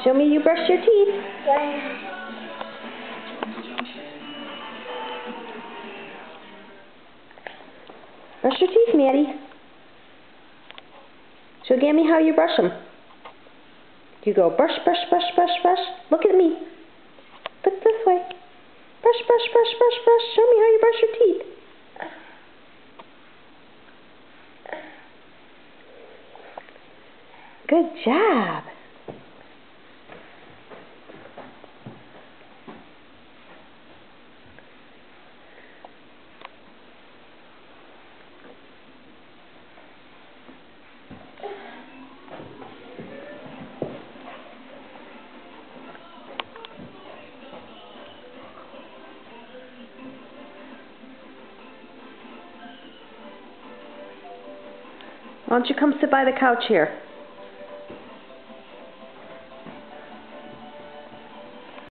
Show me you brush your teeth. Brush your teeth, Maddie. Show Gammy how you brush them. You go brush, brush, brush, brush, brush. Look at me. Look this way. Brush, brush, brush, brush, brush. Show me how you brush your teeth. Good job. Why don't you come sit by the couch here?